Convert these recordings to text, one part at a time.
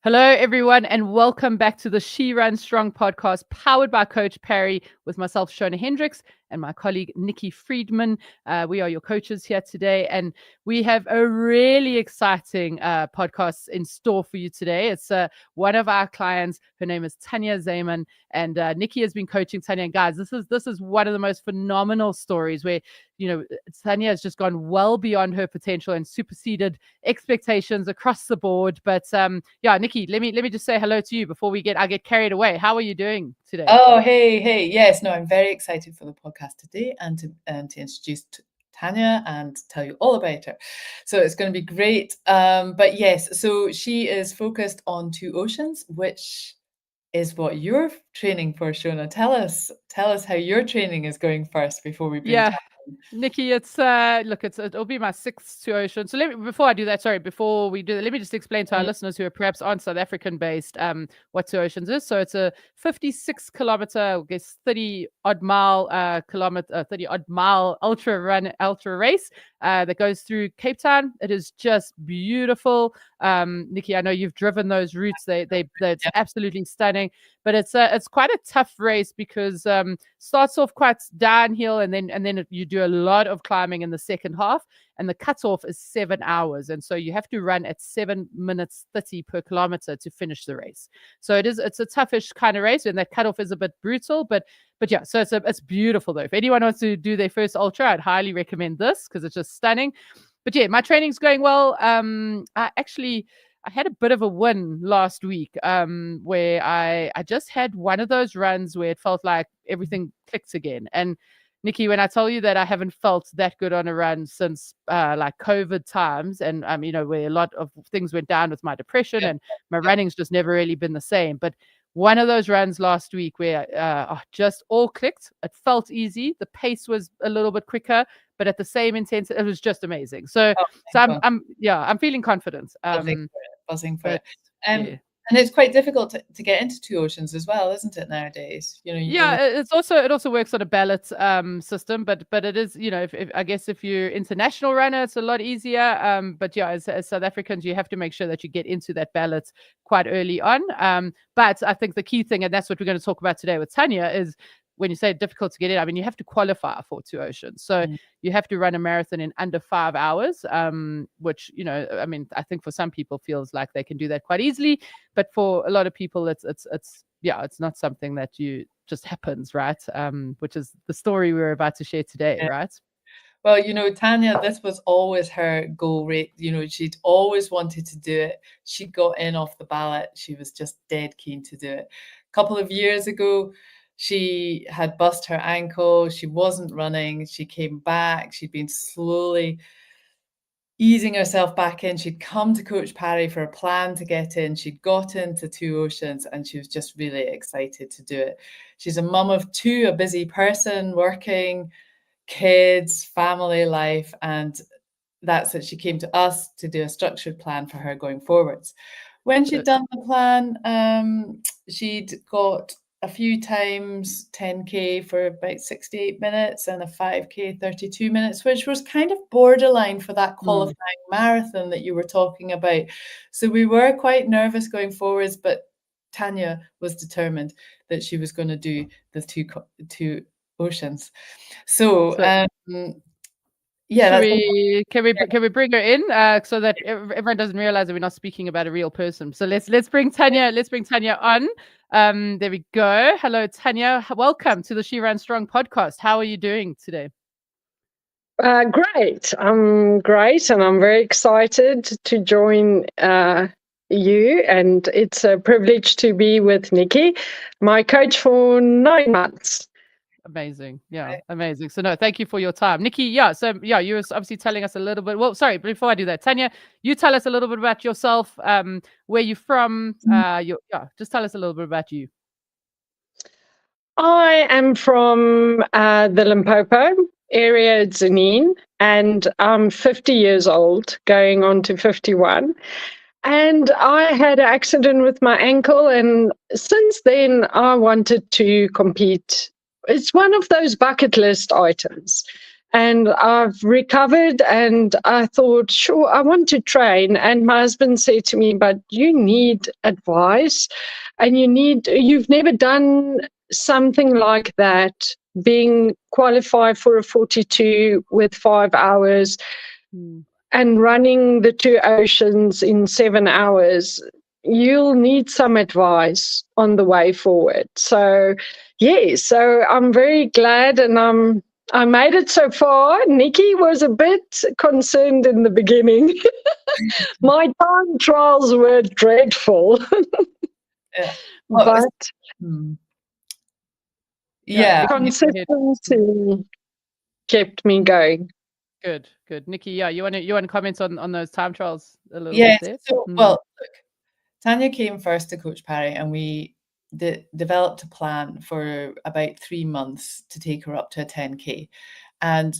Hello, everyone, and welcome back to the She Runs Strong podcast, powered by Coach Parry, with myself, Shona Hendricks, and my colleague, Nikki Friedman. We are your coaches here today, and we have a really exciting podcast in store for you today. It's one of our clients. Her name is Tanya Zaayman, and Nikki has been coaching Tanya. And guys, this is one of the most phenomenal stories where, you know, Tanya has just gone well beyond her potential and superseded expectations across the board. But yeah, Nikki, let me just say hello to you before I get carried away. How are you doing today? Oh, hey. Yes, no, I'm very excited for the podcast today and to introduce Tanya and tell you all about her. So it's going to be great. But yes, so she is focused on two oceans, which is what you're training for, Shona. Tell us how your training is going first before we bring Yeah. Nikki, it'll be my sixth two ocean. So before we do that, let me just explain to our listeners who are perhaps aren't South African based, what two oceans is. So it's a 56 kilometer, I guess 30 odd mile ultra race that goes through Cape Town. It is just beautiful. Nikki, I know you've driven those routes. It's absolutely stunning. But it's quite a tough race because starts off quite downhill and then you do a lot of climbing in the second half, and the cutoff is 7 hours, and so you have to run at 7 minutes 30 per kilometer to finish the race. So it's a toughish kind of race, and that cutoff is a bit brutal, but yeah, so it's beautiful though. If anyone wants to do their first ultra, I'd highly recommend this because it's just stunning. But yeah, my training's going well. I had a bit of a win last week where I just had one of those runs where it felt like everything clicked again. And Nikki, when I tell you that I haven't felt that good on a run since like COVID times, and where a lot of things went down with my depression and my running's just never really been the same. But one of those runs last week where just all clicked. It felt easy. The pace was a little bit quicker, but at the same intensity, it was just amazing. So I'm feeling confident. Buzzing for it. Yeah. And it's quite difficult to get into two oceans as well, isn't it, nowadays? It also works on a ballot system, but it is, if you're international runner, it's a lot easier. But yeah, as South Africans, you have to make sure that you get into that ballot quite early on. But I think the key thing, and that's what we're going to talk about today with Tanya, is when you say difficult to get in, I mean, you have to qualify for two oceans. So you have to run a marathon in under 5 hours, which, I think for some people feels like they can do that quite easily. But for a lot of people, it's not something that you just happens, right? Which is the story we're about to share today, right? Well, Tanya, this was always her goal rate. She'd always wanted to do it. She got in off the ballot. She was just dead keen to do it. A couple of years ago, she had bust her ankle. She wasn't running. She came back. She'd been slowly easing herself back in. She'd come to Coach Parry for a plan to get in. She'd got into two oceans and she was just really excited to do it. She's a mum of two, a busy person, working, kids, family life, and that's it. She came to us to do a structured plan for her going forwards. When she'd done the plan, she'd got a few times 10K for about 68 minutes and a 5K 32 minutes, which was kind of borderline for that qualifying marathon that you were talking about. So we were quite nervous going forwards, but Tanya was determined that she was going to do the two oceans. So can we bring her in so that everyone doesn't realize that we're not speaking about a real person? So let's bring Tanya on. There we go. Hello, Tanya. Welcome to the She Runs Strong podcast. How are you doing today? Great. I'm great, and I'm very excited to join you. And it's a privilege to be with Nikki, my coach for 9 months. Amazing. Yeah, amazing. So no, thank you for your time. Nikki, you were obviously telling us a little bit. Well, sorry, before I do that, Tanya, you tell us a little bit about yourself, where you're from. Just tell us a little bit about you. I am from the Limpopo area, Tzaneen, and I'm 50 years old, going on to 51. And I had an accident with my ankle, and since then I wanted to compete. It's one of those bucket list items. and I've recovered, and I thought, sure, I want to train. And my husband said to me, but you need advice, and you've never done something like that, being qualified for a 42 with 5 hours and running the 2 oceans in 7 hours. You'll need some advice on the way forward. So, so I'm very glad, and I made it so far. Nikki was a bit concerned in the beginning. My time trials were dreadful. Yeah. Well, But yeah, consistency kept me going. Good. Nikki, you want to comment on those time trials a little yes. bit there? So, well, look, Tanya came first to Coach Parry, and we developed a plan for about 3 months to take her up to a 10K. And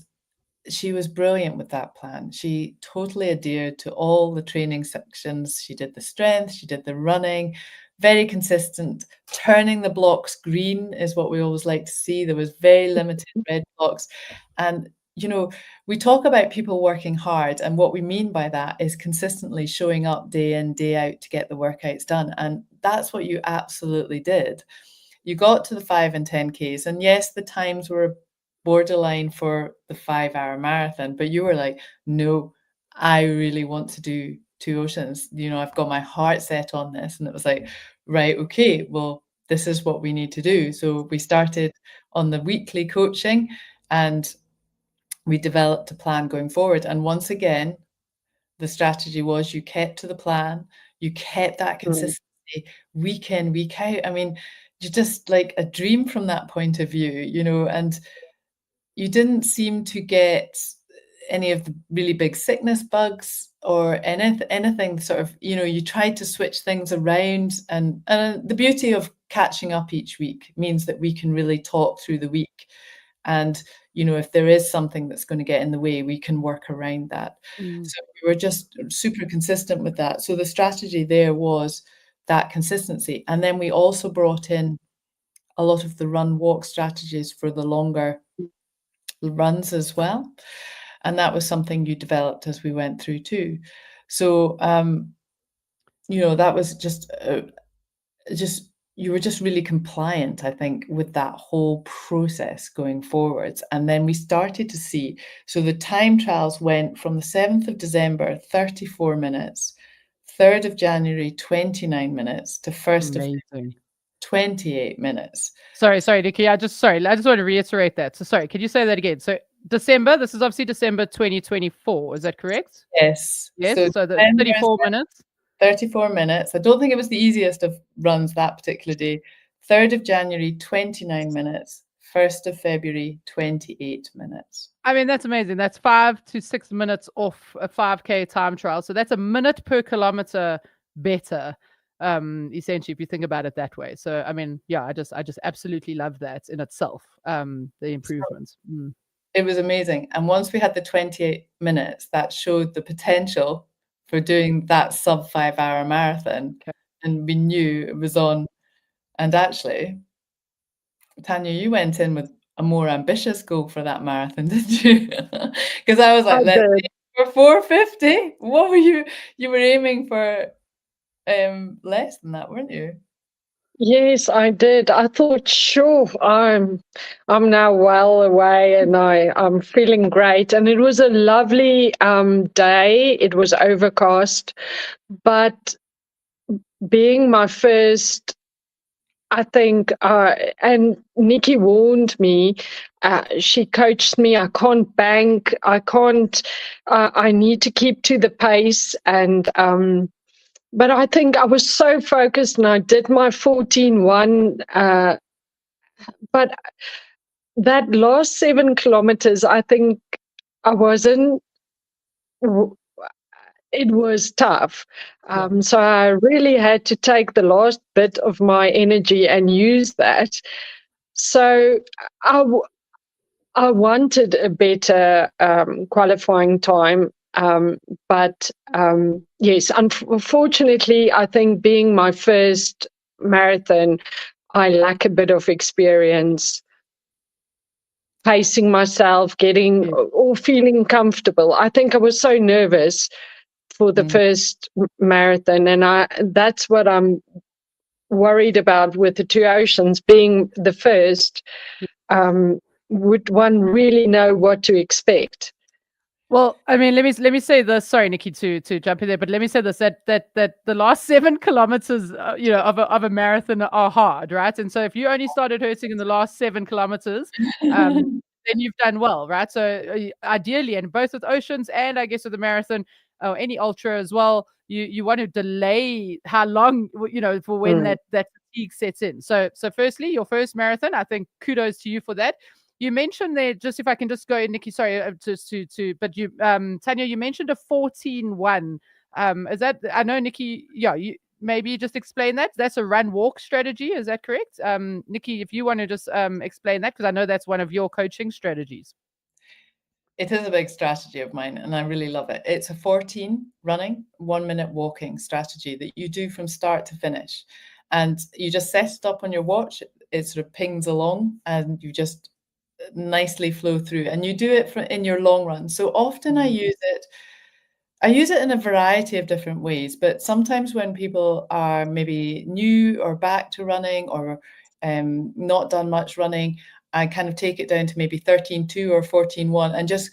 she was brilliant with that plan. She totally adhered to all the training sections. She did the strength, she did the running, very consistent. Turning the blocks green is what we always like to see. There was very limited red blocks. And, we talk about people working hard, and what we mean by that is consistently showing up day in, day out to get the workouts done. And that's what you absolutely did. You got to the 5 and 10Ks, and yes, the times were borderline for the 5-hour marathon, but you were like, no, I really want to do 2 oceans. I've got my heart set on this. And it was like, right, okay, well, this is what we need to do. So we started on the weekly coaching, and we developed a plan going forward. And once again, the strategy was you kept to the plan, you kept that consistency week in, week out. I mean, you're just like a dream from that point of view, and you didn't seem to get any of the really big sickness bugs or anything sort of, you tried to switch things around. And the beauty of catching up each week means that we can really talk through the week. And, if there is something that's going to get in the way, we can work around that. So we were just super consistent with that. So the strategy there was that consistency. And then we also brought in a lot of the run walk strategies for the longer runs as well. And that was something you developed as we went through too. So, that was just you were just really compliant, I think, with that whole process going forwards. And then we started to see, so the time trials went from the 7th of December, 34 minutes, 3rd of January, 29 minutes, to 1st of February, 28 minutes. Sorry, Nikki. I just want to reiterate that. So sorry, could you say that again? So December, this is obviously December 2024. Is that correct? Yes. So the 34 minutes. 34 minutes. I don't think it was the easiest of runs that particular day. 3rd of January, 29 minutes. 1st of February, 28 minutes. I mean, that's amazing. That's 5 to 6 minutes off a 5K time trial. So that's a minute per kilometer better, essentially, if you think about it that way. So, I mean, yeah, I just absolutely love that in itself, the improvements. It was amazing. And once we had the 28 minutes, that showed the potential for doing that sub 5-hour marathon. Okay. And we knew it was on. And actually, Tanya, you went in with a more ambitious goal for that marathon, didn't you? Because I was like, let's aim for 450. What were you were aiming for less than that, weren't you? Yes, I did. I thought, sure, I'm now well away, and I'm feeling great. And it was a lovely day. It was overcast, but being my first, I think, and Nikki warned me. She coached me. I can't bank. I can't. I need to keep to the pace, and but I think I was so focused, and I did my 14:1. But that last 7 kilometers, I think I wasn't. It was tough. So I really had to take the last bit of my energy and use that. So I wanted a better qualifying time. But yes, unfortunately, I think being my first marathon, I lack a bit of experience. pacing myself, getting or feeling comfortable. I think I was so nervous for the first marathon, and that's what I'm worried about with the Two Oceans being the first. Would one really know what to expect? Well, I mean, let me say this. Sorry, Nikki, to jump in there, but let me say this: that the last 7 kilometers, of a marathon are hard, right? And so if you only started hurting in the last 7 kilometers, then you've done well, right? So ideally, and both with Oceans and I guess with the marathon or any ultra as well, you want to delay how long, for when that fatigue sets in. So firstly, your first marathon, I think kudos to you for that. You mentioned there, just if I can just go, Nikki, sorry, but you, Tanya, you mentioned a 14-1. Is that, I know, Nikki, you maybe just explain that. That's a run-walk strategy. Is that correct? Nikki, if you want to just explain that, because I know that's one of your coaching strategies. It is a big strategy of mine, and I really love it. It's a 14 running, 1 minute walking strategy that you do from start to finish. And you just set it up on your watch. It sort of pings along, and you just nicely flow through, and you do it in your long run. So often I use it in a variety of different ways, but sometimes when people are maybe new or back to running or not done much running, I kind of take it down to maybe 13-2 or 14-1 and just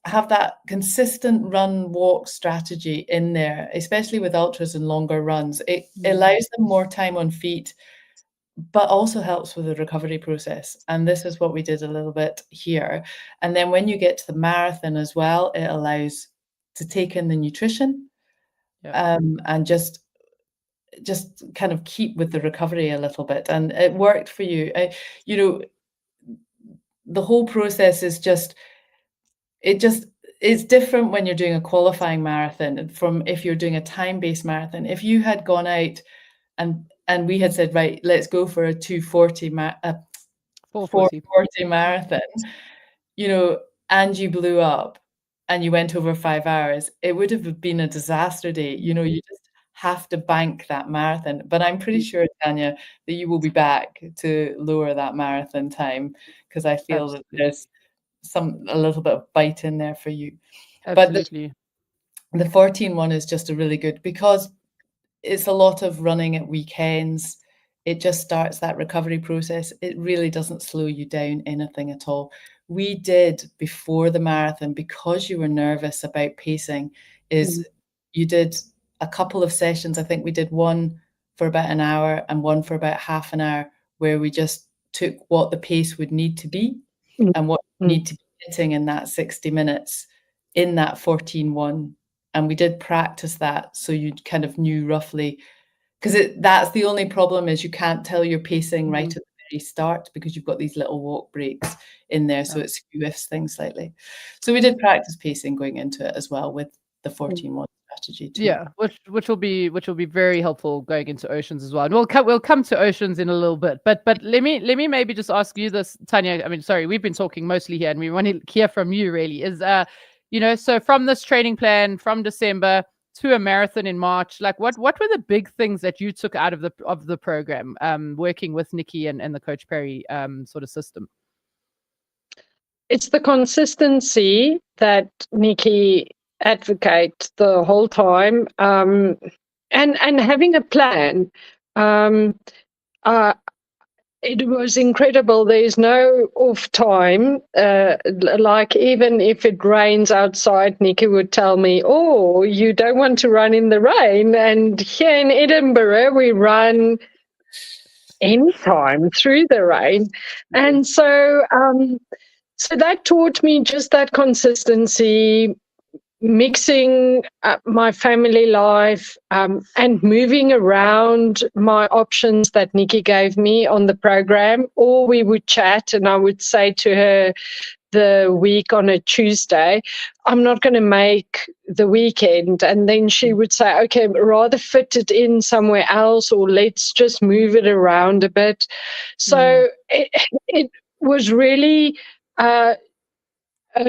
have that consistent run walk strategy in there, especially with ultras and longer runs. It allows them more time on feet, but also helps with the recovery process. And this is what we did a little bit here. And then when you get to the marathon as well, it allows to take in the nutrition, and just kind of keep with the recovery a little bit. And it worked for you. The whole process is it's different when you're doing a qualifying marathon from if you're doing a time-based marathon. If you had gone out and we had said, right, let's go for a 240 440 marathon, and you blew up and you went over 5 hours, it would have been a disaster day. You just have to bank that marathon. But I'm pretty sure, Tanya, that you will be back to lower that marathon time, because I feel that there's a little bit of bite in there for you. Absolutely. But the 14-1 is just a really good, because it's a lot of running at weekends. It just starts that recovery process. It really doesn't slow you down anything at all. We did before the marathon, because you were nervous about pacing, you did a couple of sessions. I think we did one for about an hour and one for about half an hour, where we just took what the pace would need to be and what you need to be hitting in that 60 minutes in that 14-1. And we did practice that, so you kind of knew roughly, because that's the only problem, is you can't tell your pacing right at the very start, because you've got these little walk breaks in there, so it skews things slightly. So we did practice pacing going into it as well with the 14-1 strategy too. Yeah, which will be very helpful going into Oceans as well. And we'll come to Oceans in a little bit. But let me maybe just ask you this, Tanya. I mean, sorry, we've been talking mostly here, and we want to hear from you. Really, is so from this training plan from December to a marathon in March, like what were the big things that you took out of the program, working with Nikki and the Coach Perry sort of system? It's the consistency that Nikki advocates the whole time, and having a plan. It was incredible. There's no off time. Like, even if it rains outside, Nikki would tell me, oh, you don't want to run in the rain. And here in Edinburgh, we run anytime through the rain. And so that taught me just that consistency, mixing my family life and moving around my options that Nikki gave me on the program. Or we would chat, and I would say to her the week on a Tuesday, I'm not going to make the weekend. And then she would say, okay, rather fit it in somewhere else, or let's just move it around a bit. So it was really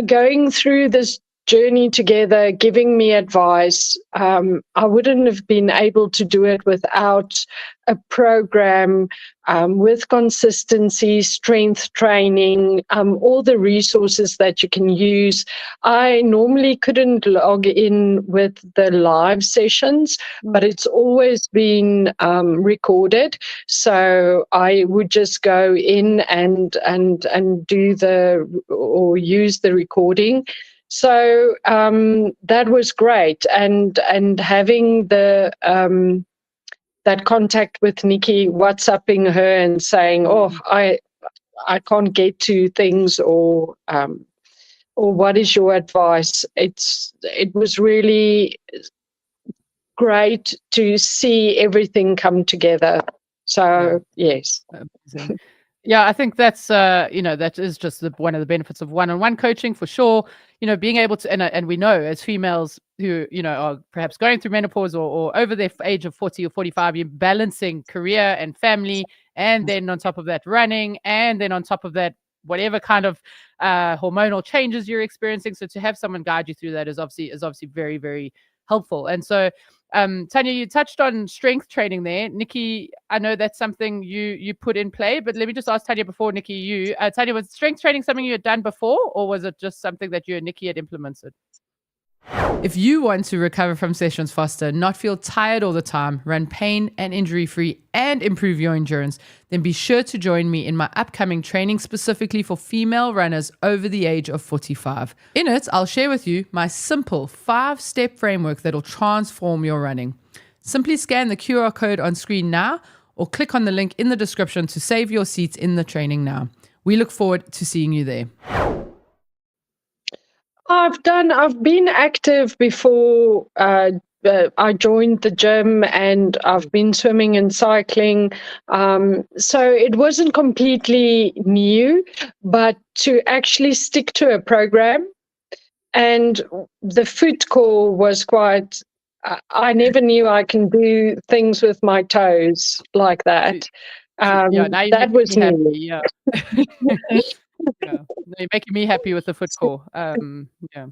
going through this journey together, giving me advice. I wouldn't have been able to do it without a program with consistency, strength training, all the resources that you can use. I normally couldn't log in with the live sessions, but it's always been recorded. So I would just go in and do or use the recording. So that was great, and having the that contact with Nikki, WhatsApping her and saying, "Oh, I can't get to things," or "What is your advice?" It was really great to see everything come together. So yes. Amazing. Yeah, I think that's that is just one of the benefits of one-on-one coaching for sure. Being able to, and we know as females who are perhaps going through menopause or over their age of 40 or 45, you're balancing career and family, and then on top of that running, and then on top of that whatever kind of hormonal changes you're experiencing. So to have someone guide you through that is obviously very, very helpful. And so Tanya, you touched on strength training there. Nikki, I know that's something you put in play, but let me just ask Tanya before Nikki, Tanya, was strength training something you had done before, or was it just something that you and Nikki had implemented? If you want to recover from sessions faster, not feel tired all the time, run pain and injury free, and improve your endurance, then be sure to join me in my upcoming training specifically for female runners over the age of 45. In it, I'll share with you my simple 5-step framework that'll transform your running. Simply scan the QR code on screen now or click on the link in the description to save your seats in the training now. We look forward to seeing you there. I've been active before I joined the gym, and I've been swimming and cycling. So it wasn't completely new, but to actually stick to a program, and the foot core was quite, I never knew I can do things with my toes like that. Now you're that was me happy. new. Yeah. Yeah. No, you're making me happy with the foot core. Yeah.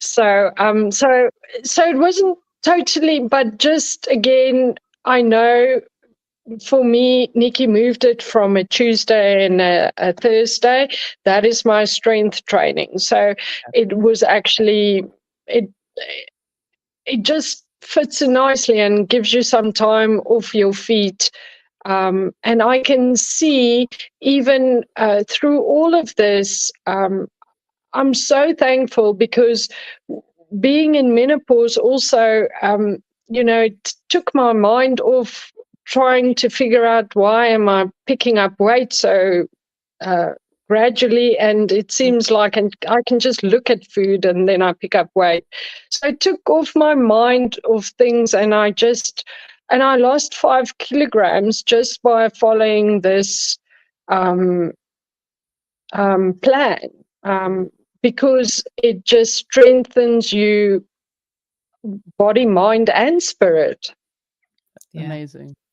So it wasn't totally, but just again, I know for me, Nikki moved it from a Tuesday and a Thursday. That is my strength training. So it was actually, it just fits in nicely and gives you some time off your feet. And I can see even through all of this, I'm so thankful because being in menopause also, it took my mind off trying to figure out why am I picking up weight so gradually, and it seems like I can just look at food and then I pick up weight. So it took off my mind of things, and I lost 5 kilograms just by following this plan. Because it just strengthens you, body, mind, and spirit. Yeah.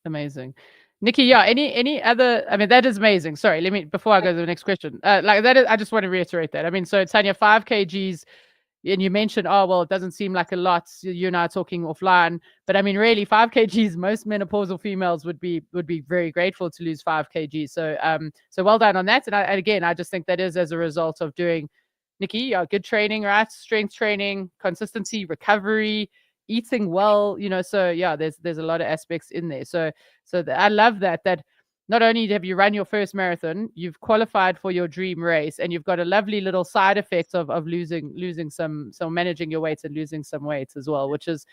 Amazing. Nikki, any other, I mean, that is amazing. Sorry, before I go to the next question, I just want to reiterate that. I mean, so Tanya, 5 kgs, and you mentioned, oh, well, it doesn't seem like a lot. You and I are talking offline, but I mean, really 5 kgs, most menopausal females would be very grateful to lose 5 kgs. So well done on that. And again, I just think that is as a result of doing, Nikki, good training, right? Strength training, consistency, recovery, eating well, so yeah, there's a lot of aspects in there. So I love that not only have you run your first marathon, you've qualified for your dream race, and you've got a lovely little side effect of losing some managing your weight and losing some weight as well, which is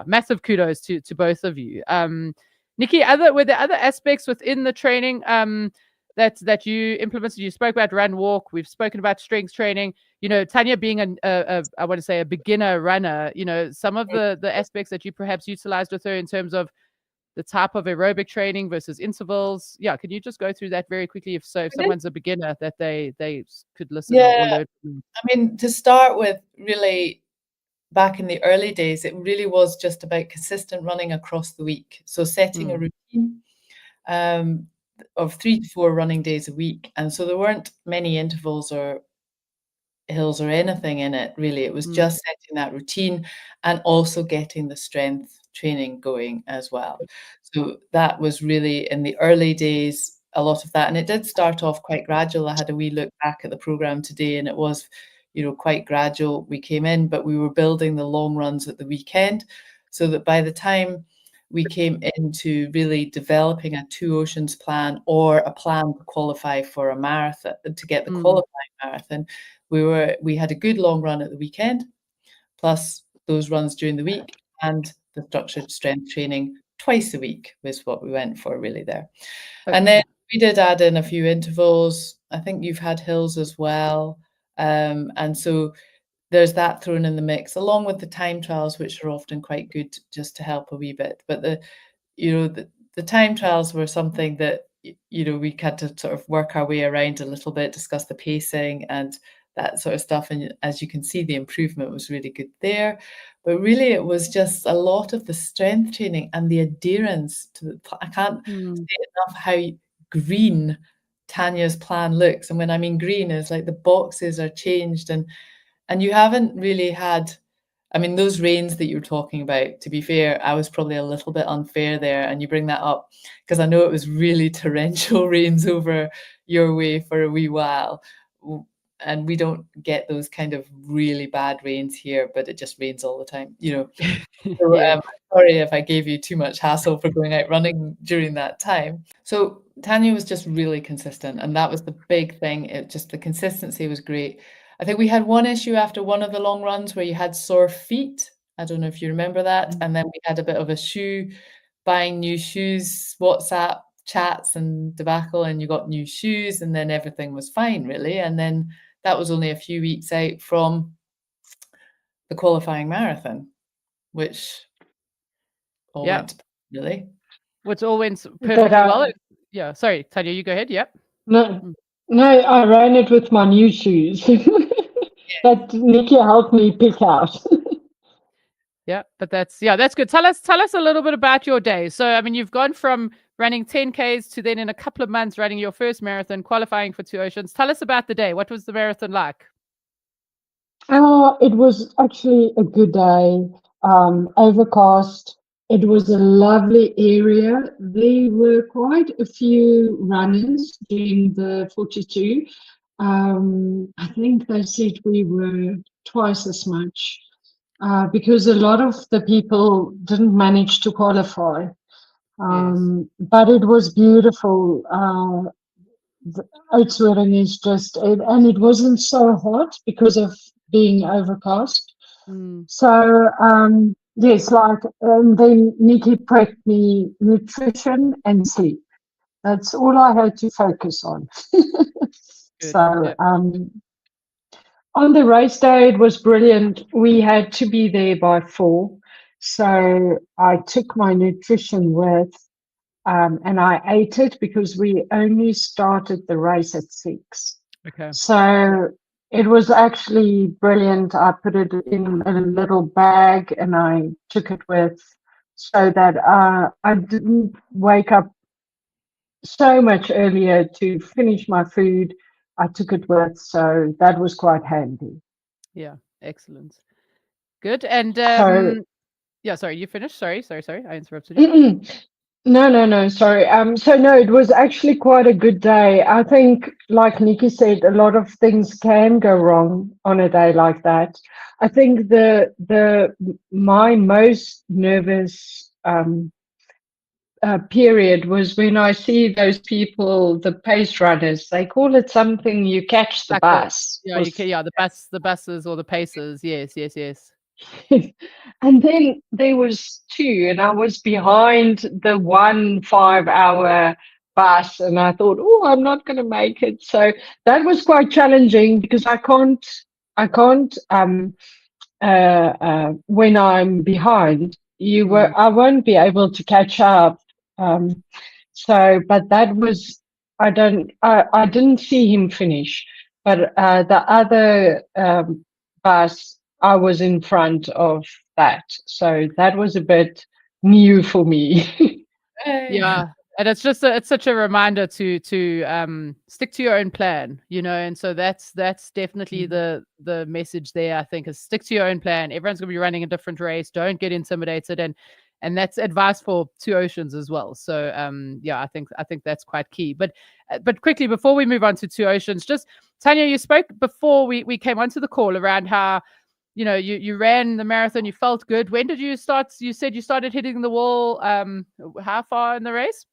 massive kudos to both of you. Nikki, were there other aspects within the training that you implemented? You spoke about run walk, we've spoken about strength training. Tanya being I want to say a beginner runner, some of the aspects that you perhaps utilized with her in terms of the type of aerobic training versus intervals. Yeah, can you just go through that very quickly? If someone's a beginner, that they could listen or learn. I mean, to start with, really, back in the early days, it really was just about consistent running across the week. So setting a routine of 3 to 4 running days a week. And so there weren't many intervals or hills or anything in it, really. It was Mm. just setting that routine and also getting the strength training going as well. So that was really, in the early days, a lot of that. And it did start off quite gradual. I had a wee look back at the program today, and it was, quite gradual. We came in, but we were building the long runs at the weekend, so that by the time we came into really developing a Two Oceans plan or a plan to qualify for a marathon, to get the qualifying marathon, we had a good long run at the weekend, plus those runs during the week, and the structured strength training twice a week was what we went for really there. Okay. And then we did add in a few intervals. I think you've had hills as well. And so there's that thrown in the mix, along with the time trials, which are often quite good just to help a wee bit. But the time trials were something that, we had to sort of work our way around a little bit, discuss the pacing and that sort of stuff. And as you can see, the improvement was really good there. But really, it was just a lot of the strength training and the adherence to the I can't say enough how green Tanya's plan looks. And when I mean green, is like the boxes are changed, and you haven't really had, I mean, those rains that you're talking about, to be fair, I was probably a little bit unfair there. And you bring that up because I know it was really torrential rains over your way for a wee while. And we don't get those kind of really bad rains here, but it just rains all the time, So Yeah. sorry if I gave you too much hassle for going out running during that time. So Tanya was just really consistent, and that was the big thing. The consistency was great. I think we had one issue after one of the long runs where you had sore feet. I don't know if you remember that. And then we had a bit of a buying new shoes, WhatsApp chats and debacle, and you got new shoes, and then everything was fine, really. And then that was only a few weeks out from the qualifying marathon, which all went really. Which all went perfectly well. Yeah. Sorry, Tanya, you go ahead. Yep. No, I ran it with my new shoes that Nikki helped me pick out. Yeah, but that's good. Tell us a little bit about your day. So, I mean, you've gone from running 10Ks to then in a couple of months running your first marathon, qualifying for Two Oceans. Tell us about the day. What was the marathon like? It was actually a good day. Overcast. It was a lovely area. There were quite a few runners doing the 42. I think they said we were twice as much because a lot of the people didn't manage to qualify. But it was beautiful. Oudtshoorn is and it wasn't so hot because of being overcast. So, yes, and then Nikki prepped me nutrition and sleep. That's all I had to focus on. So, on the race day, it was brilliant. We had to be there by 4. So I took my nutrition with, and I ate it because we only started the race at 6. Okay. So it was actually brilliant. I put it in a little bag and I took it with, so that I didn't wake up so much earlier to finish my food. I took it with, so that was quite handy. Yeah, excellent. Good. And yeah, sorry, you finished? Sorry, I interrupted you. No, sorry. So no, it was actually quite a good day. I think, like Nikki said, a lot of things can go wrong on a day like that. I think my most nervous period was when I see those people, the pace runners. They call it something. You catch the bus. The buses or the paces. Yes. And then there was 2, and I was behind the 1 5-hour bus, and I thought, oh, I'm not going to make it. So that was quite challenging because I can't when I'm behind, I won't be able to catch up. But that was, I didn't see him finish, but the other bus, I was in front of that. So that was a bit new for me. Yeah. And it's just it's such a reminder to stick to your own plan, and so that's definitely the message there. I think is stick to your own plan. Everyone's gonna be running a different race. Don't get intimidated, and that's advice for Two Oceans as well. So yeah, I think that's quite key. But quickly before we move on to Two Oceans, just Tanya, you spoke before we came onto the call around how you ran the marathon, you felt good. When did you start? You said you started hitting the wall. How far in the race?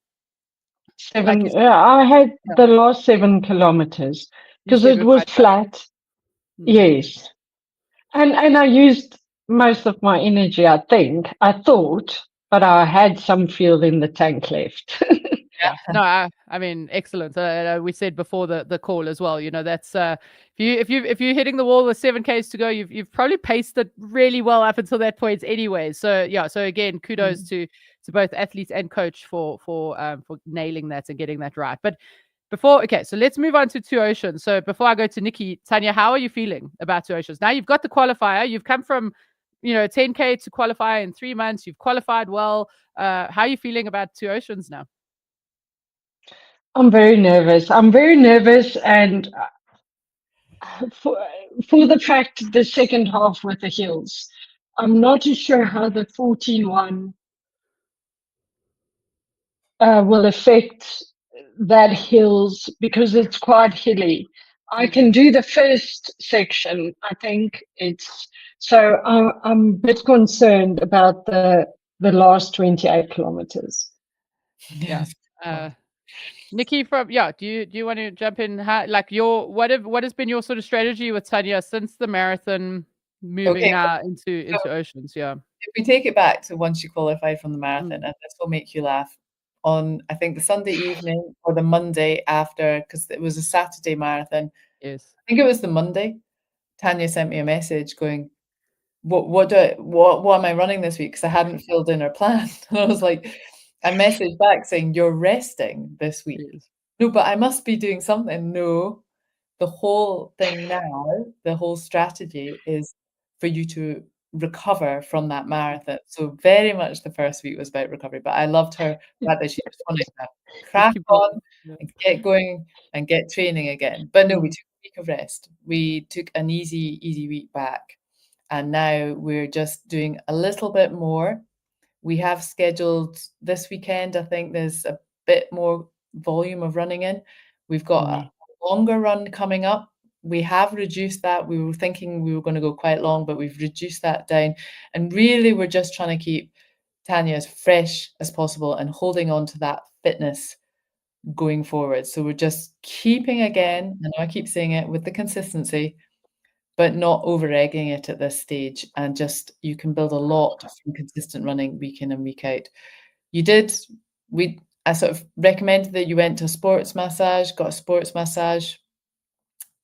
7. I had the last 7 kilometers because it was flat. Yes, and I used most of my energy. I thought, but I had some fuel in the tank left. Yeah. No, I mean, excellent. We said before the call as well. That's if you're hitting the wall with 7Ks to go, you've probably paced it really well up until that point, anyway. So yeah. So again, kudos to both athletes and coach for nailing that and getting that right. But so let's move on to Two Oceans. So before I go to Nikki, Tanya, how are you feeling about Two Oceans? Now you've got the qualifier. You've come from 10K to qualify in 3 months. You've qualified well. How are you feeling about Two Oceans now? I'm very nervous. And for the fact the second half with the hills, I'm not too sure how the 14-1 will affect that hills because it's quite hilly. I can do the first section. I think so. I'm a bit concerned about the last 28 kilometers. Yeah. Nikki, do you want to jump in? What has been your sort of strategy with Tanya since the marathon, moving now into Oceans? Yeah. If we take it back to once you qualified from the marathon, and this will make you laugh, on I think the Sunday evening or the Monday after, because it was a Saturday marathon. Yes. I think it was the Monday. Tanya sent me a message going, what am I running this week? Because I hadn't filled in her plan. And I was like, I messaged back saying, you're resting this week. Yes. No, but I must be doing something. No, the whole thing now, the whole strategy is for you to recover from that marathon. So very much the first week was about recovery, but I loved her that she just wanted to crack on and get going and get training again. But no, we took a week of rest. We took an easy week back. And now we're just doing a little bit more. We have scheduled this weekend. I think there's a bit more volume of running in. We've got a longer run coming up. We have reduced that. We were thinking we were going to go quite long, but we've reduced that down. And really, we're just trying to keep Tanya as fresh as possible and holding on to that fitness going forward. So we're just keeping, again, I know I keep saying it, with the consistency, but not over-egging it at this stage. And just, you can build a lot from consistent running week in and week out. I sort of recommended that you went to a sports massage, got a sports massage.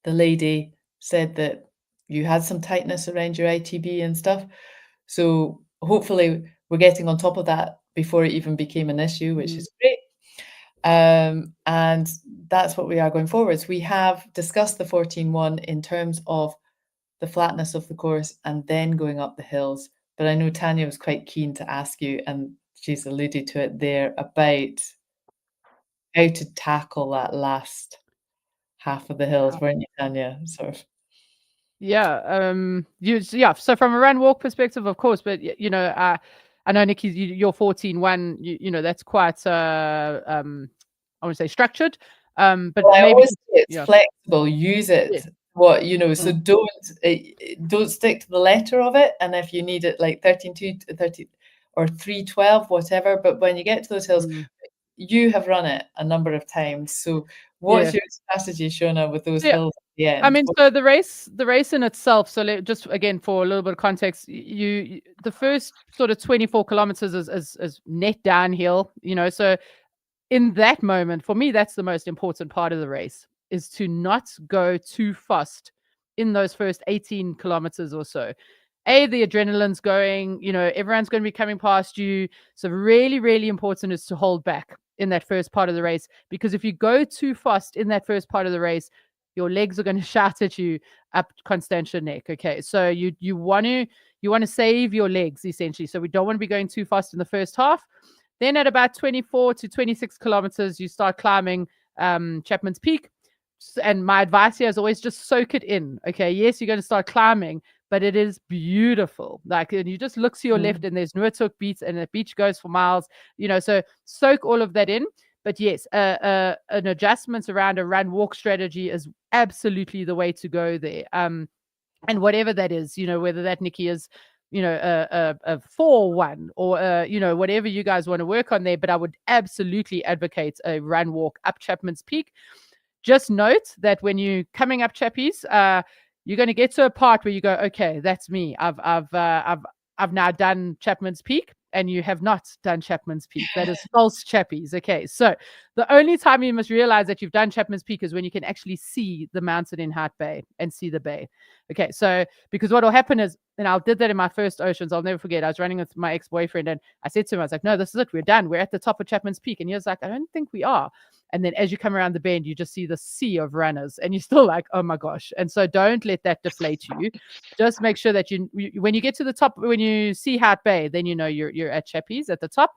The lady said that you had some tightness around your ITB and stuff. So hopefully we're getting on top of that before it even became an issue, which is great. And that's what we are going forwards. We have discussed the 14-1 in terms of the flatness of the course and then going up the hills. But I know Tanya was quite keen to ask you, and she's alluded to it there, about how to tackle that last half of the hills, weren't you, Tanya? Sort of. Yeah. So from a run walk perspective, of course, but I know Nikki, your 14-1, that's quite I wouldn't say structured. But I always say it's flexible. Use it. Yeah. So don't stick to the letter of it. And if you need it like 13.2, 30 or 3:12, whatever. But when you get to those hills, you have run it a number of times. So what's your strategy, Shona, with those hills at the end? I mean, so the race in itself, so just again for a little bit of context, the first sort of 24 kilometers is net downhill, so in that moment, for me, that's the most important part of the race, is to not go too fast in those first 18 kilometers or so. The adrenaline's going, everyone's going to be coming past you. So really, really important is to hold back in that first part of the race, because if you go too fast in that first part of the race, your legs are going to shout at you up Constantia Neck. Okay. So you want to save your legs, essentially. So we don't want to be going too fast in the first half. Then at about 24 to 26 kilometers, you start climbing Chapman's Peak. And my advice here is always just soak it in. Okay, yes, you're going to start climbing, but it is beautiful. Like, and you just look to your left, and there's Noordhoek Beach, and the beach goes for miles. So soak all of that in. But yes, an adjustment around a run-walk strategy is absolutely the way to go there. And whatever that is, whether that, Nikki, is a 4-1 or whatever you guys want to work on there. But I would absolutely advocate a run walk up Chapman's Peak. Just note that when you're coming up, chappies, you're going to get to a part where you go, okay, that's me. I've now done Chapman's Peak, and you have not done Chapman's Peak. That is false, chappies. Okay, so the only time you must realize that you've done Chapman's Peak is when you can actually see the mountain in Hart Bay and see the bay. Okay, so because what will happen is, and I did that in my first Oceans, I'll never forget. I was running with my ex-boyfriend, and I said to him, I was like, no, this is it. We're done. We're at the top of Chapman's Peak. And he was like, I don't think we are. And then as you come around the bend, you just see the sea of runners, and you're still like, oh my gosh. And so don't let that deflate you. Just make sure that when you get to the top, when you see Hart Bay, then you're at Chappies at the top.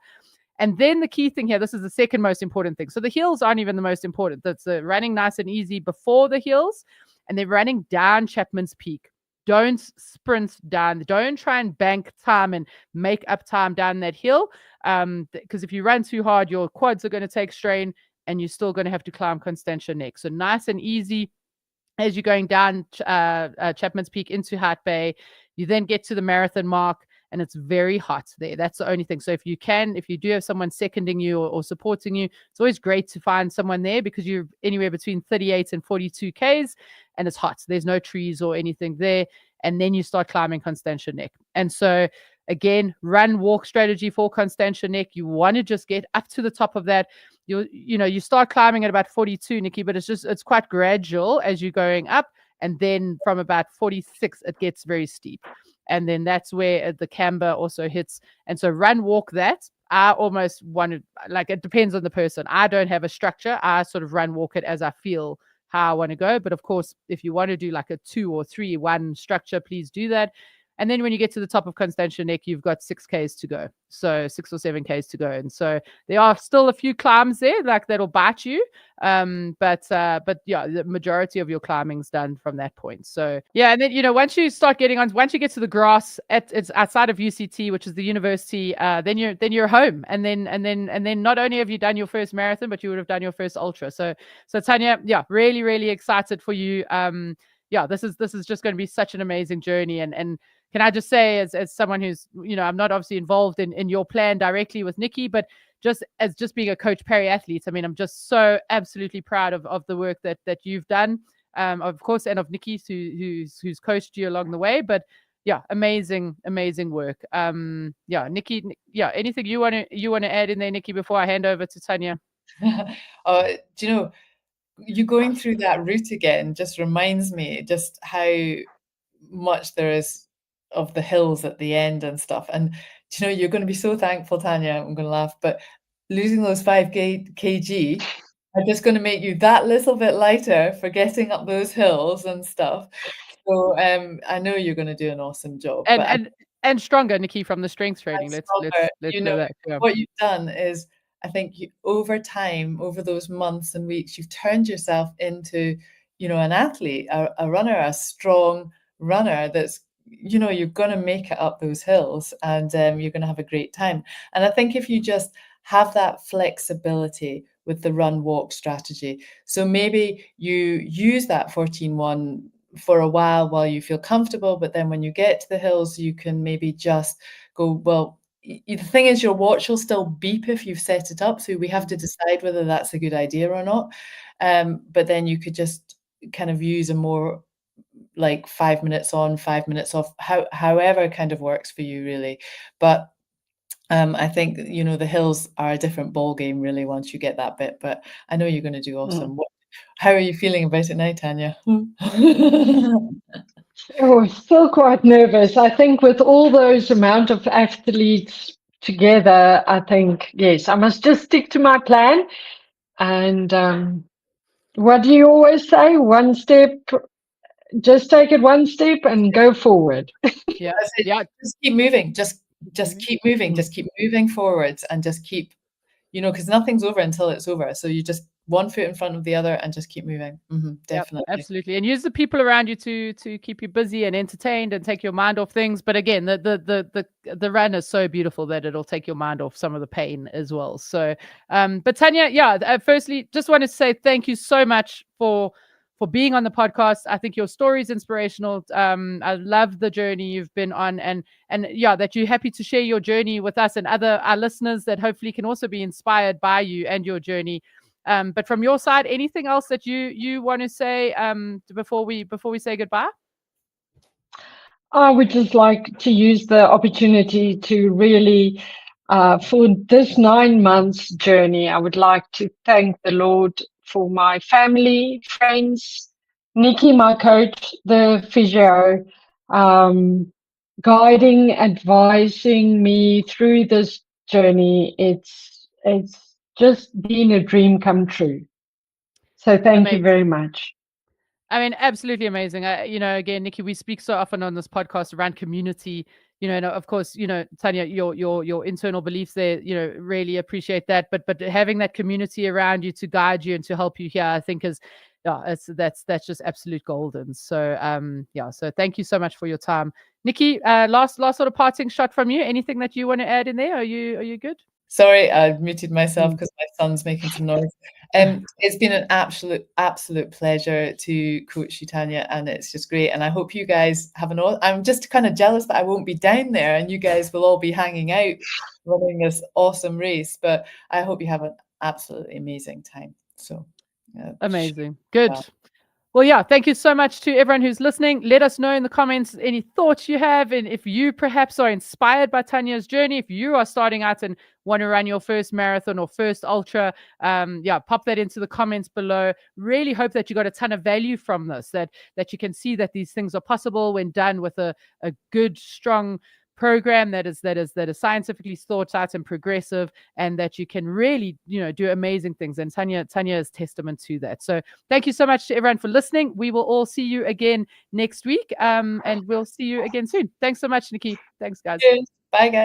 And then the key thing here, this is the second most important thing. So the hills aren't even the most important. That's running nice and easy before the hills, and they're running down Chapman's Peak. Don't sprint down. Don't try and bank time and make up time down that hill. Because if you run too hard, your quads are going to take strain, and you're still going to have to climb Constantia Neck. So nice and easy as you're going down Chapman's Peak into Hart Bay. You then get to the marathon mark, and it's very hot there. That's the only thing. So if you do have someone seconding you or supporting you, it's always great to find someone there, because you're anywhere between 38 and 42 Ks, and it's hot. There's no trees or anything there. And then you start climbing Constantia Neck. And so again, run walk strategy for Constantia Neck. You want to just get up to the top of that. You start climbing at about 42, Nikki, but it's quite gradual as you're going up. And then from about 46, it gets very steep. And then that's where the camber also hits. And so run walk that. I almost want to, like, it depends on the person. I don't have a structure. I sort of run walk it as I feel how I want to go. But of course, if you want to do like a 2 or 3, 1 structure, please do that. And then when you get to the top of Constantia Neck, you've got 6 Ks to go. So 6 or 7 Ks to go. And so there are still a few climbs there, like, that'll bite you. But yeah, the majority of your climbing's done from that point. So yeah, and then, once you get to the grass it's outside of UCT, which is the university, then you're home. And then not only have you done your first marathon, but you would have done your first ultra. So Tanya, yeah, really, really excited for you. Yeah, this is just going to be such an amazing journey. And can I just say, as someone who's, I'm not obviously involved in your plan directly with Nikki, but just being a coach peri-athlete, I mean, I'm just so absolutely proud of the work that you've done, of course, and of Nikki, who's coached you along the way. But yeah, amazing work. Yeah, Nikki, yeah, anything you want to add in there, Nikki, before I hand over to Tanya? Do you know, you going through that route again just reminds me just how much there is of the hills at the end and stuff. And you're going to be so thankful, Tanya. I'm going to laugh, but losing those 5 kg are just going to make you that little bit lighter for getting up those hills and stuff. So I know you're going to do an awesome job. And stronger, Nikki, from the strength training. Let's know that. Yeah. What you've done is, I think over time, over those months and weeks, you've turned yourself into, an athlete, a runner, a strong runner that's, you're going to make it up those hills, and you're going to have a great time. And I think if you just have that flexibility with the run walk strategy, so maybe you use that 14-1 for a while you feel comfortable, but then when you get to the hills, you can maybe just go, well, the thing is, your watch will still beep if you've set it up, so we have to decide whether that's a good idea or not. But then you could just kind of use a more like 5 minutes on, 5 minutes off, however kind of works for you, really. But I think, the hills are a different ball game, really, once you get that bit. But I know you're going to do awesome. How are you feeling about it now, Tanya? Oh, still quite nervous. I think with all those amount of athletes together, I think, yes, I must just stick to my plan. And what do you always say? One step, just take it one step and go forward. Yeah. Just keep moving. Just just keep moving, just keep moving forwards, and just keep, because nothing's over until it's over. So you just one foot in front of the other and just keep moving. Definitely. Yep, absolutely. And use the people around you to keep you busy and entertained and take your mind off things. But again, the run is so beautiful that it'll take your mind off some of the pain as well. So but Tanya, firstly, just want to say thank you so much for being on the podcast. I think your story is inspirational. I love the journey you've been on, and that you're happy to share your journey with us and our listeners that hopefully can also be inspired by you and your journey. But from your side, anything else that you want to say before we say goodbye? I would just like to use the opportunity to really, for this 9 months journey, I would like to thank the Lord for my family, friends, Nikki, my coach, the physio, guiding, advising me through this journey. It's just been a dream come true. So thank you very much. I mean, absolutely amazing. Again, Nikki, we speak so often on this podcast around community, and of course, Tanya, your internal beliefs there, really appreciate that. But having that community around you to guide you and to help you here, I think that's just absolute golden. So, so thank you so much for your time. Nikki, last sort of parting shot from you. Anything that you want to add in there? Are you good? Sorry, I muted myself because my son's making some noise. It's been an absolute pleasure to coach you, Tanya, and it's just great. And I hope you guys have I'm just kind of jealous that I won't be down there and you guys will all be hanging out running this awesome race. But I hope you have an absolutely amazing time. So amazing. Good. Well, thank you so much to everyone who's listening. Let us know in the comments any thoughts you have, and if you perhaps are inspired by Tanya's journey, if you are starting out and want to run your first marathon or first ultra, pop that into the comments below. Really hope that you got a ton of value from this, that you can see that these things are possible when done with a good, strong program that is scientifically thought out and progressive, and that you can really do amazing things. And Tanya is testament to that. So thank you so much to everyone for listening. We will all see you again next week, and we'll see you again soon. Thanks so much, Nikki. Thanks, guys. Cheers. Bye, guys.